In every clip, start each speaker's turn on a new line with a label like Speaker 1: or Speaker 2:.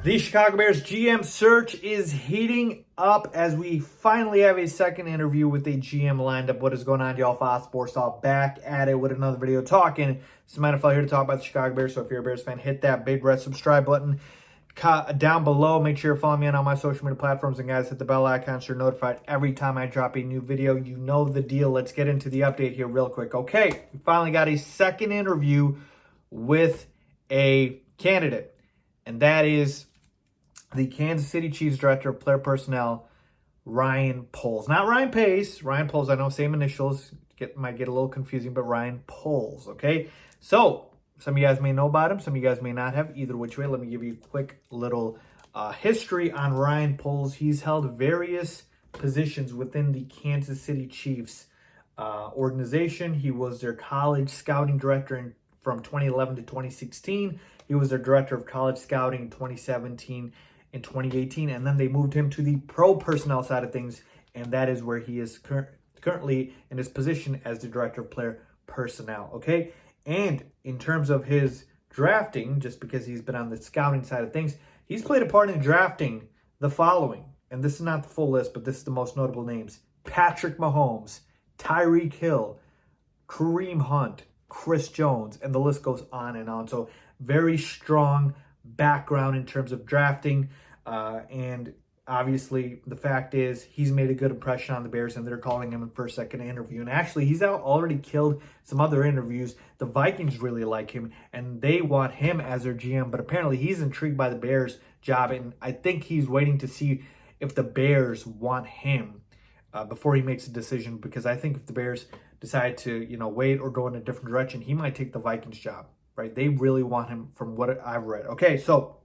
Speaker 1: The Chicago Bears GM search is heating up as we finally have a second interview with a GM lined up. What is going on, y'all? Faiz Sports Talk back at it with another video talking. Some NFL here to talk about the Chicago Bears. So if you're a Bears fan, hit that big red subscribe button down below. Make sure you're following me on all my social media platforms. And guys, hit the bell icon so you're notified every time I drop a new video. You know the deal. Let's get into the update here real quick. Okay, we finally got a second interview with a candidate. And that is the Kansas City Chiefs Director of Player Personnel, Ryan Poles. Not Ryan Pace. Ryan Poles, I know, same initials. Might get a little confusing, but Ryan Poles, okay? So, some of you guys may know about him. Some of you guys may not have. Either which way, let me give you a quick little history on Ryan Poles. He's held various positions within the Kansas City Chiefs organization. He was their college scouting director from 2011 to 2016. He was their director of college scouting in 2017 and 2018, and then they moved him to the pro personnel side of things, and that is where he is currently in his position as the director of player personnel, okay? And in terms of his drafting, just because he's been on the scouting side of things, he's played a part in drafting the following, and this is not the full list, but this is the most notable names: Patrick Mahomes, Tyreek Hill, Kareem Hunt, Chris Jones, and the list goes on and on. So very strong background in terms of drafting, and obviously the fact is he's made a good impression on the Bears, and they're calling him in for a second interview. And actually, he's already killed some other interviews. The Vikings really like him, and they want him as their GM, but apparently he's intrigued by the Bears job, and I think he's waiting to see if the Bears want him before he makes a decision, because I think if the Bears decide to, wait or go in a different direction, he might take the Vikings job. Right? They really want him from what I've read. Okay, so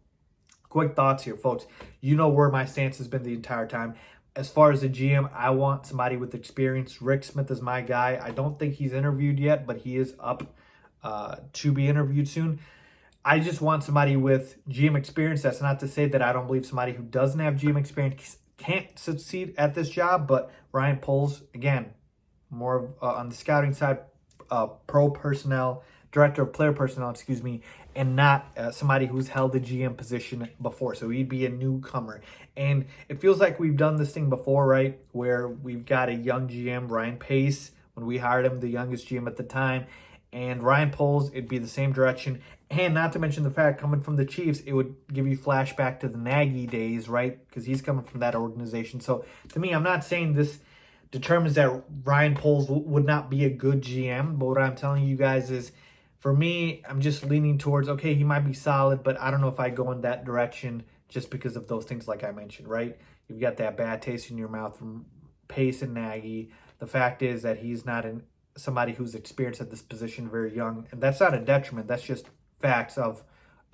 Speaker 1: quick thoughts here, folks. You know where my stance has been the entire time. As far as the GM, I want somebody with experience. Rick Smith is my guy. I don't think he's interviewed yet, but he is up to be interviewed soon. I just want somebody with GM experience. That's not to say that I don't believe somebody who doesn't have GM experience can't succeed at this job, but Ryan Poles, again, more on the scouting side, pro personnel, director of player personnel, and not somebody who's held the GM position before. So he'd be a newcomer. And it feels like we've done this thing before, right? Where we've got a young GM, Ryan Pace, when we hired him, the youngest GM at the time. And Ryan Poles, it'd be the same direction. And not to mention the fact, coming from the Chiefs, it would give you flashback to the Nagy days, right? Because he's coming from that organization. So to me, I'm not saying this determines that Ryan Poles would not be a good GM. But what I'm telling you guys is, for me, I'm just leaning towards, okay, he might be solid, but I don't know if I go in that direction just because of those things like I mentioned, right? You've got that bad taste in your mouth from Pace and Nagy. The fact is that he's not somebody who's experienced at this position, very young. And that's not a detriment. That's just facts of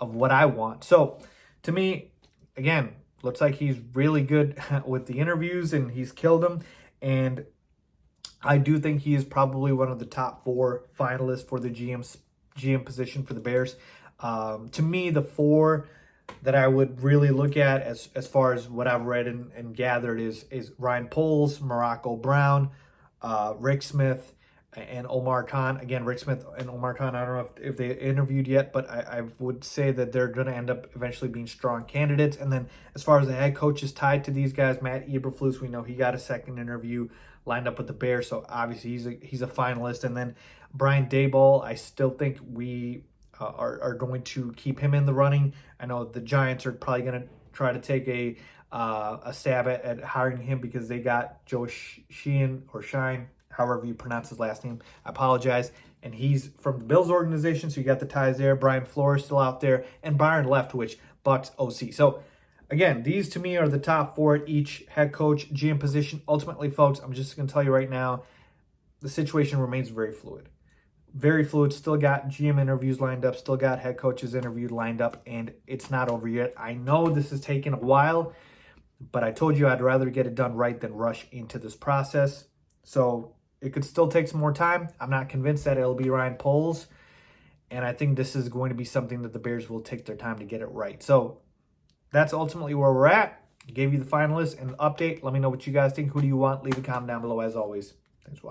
Speaker 1: what I want. So, to me, again, looks like he's really good with the interviews, and he's killed them. And I do think he is probably one of the top 4 finalists for the GM position for the Bears. To me, the 4 that I would really look at as far as what I've read and gathered is Ryan Poles, Morocco Brown, Rick Smith, and Omar Khan. Again, Rick Smith and Omar Khan, I don't know if they interviewed yet, but I would say that they're going to end up eventually being strong candidates. And then as far as the head coach is tied to these guys, Matt Eberflus, we know he got a second interview lined up with the Bears, so obviously he's a finalist. And then Brian Daboll, I still think we are going to keep him in the running. I know the Giants are probably going to try to take a stab at hiring him because they got Joe Shine, however you pronounce his last name. I apologize. And he's from the Bills organization, so you got the ties there. Brian Flores still out there, and Byron Leftwich, Bucks OC. So again, these to me are the top 4 at each head coach, GM position. Ultimately, folks, I'm just going to tell you right now, the situation remains very fluid. Very fluid. Still got GM interviews lined up. Still got head coaches interviewed lined up. And it's not over yet. I know this is taking a while, but I told you I'd rather get it done right than rush into this process. So it could still take some more time. I'm not convinced that it'll be Ryan Poles. And I think this is going to be something that the Bears will take their time to get it right. So that's ultimately where we're at. I gave you the finalists and the update. Let me know what you guys think. Who do you want? Leave a comment down below as always. Thanks for watching.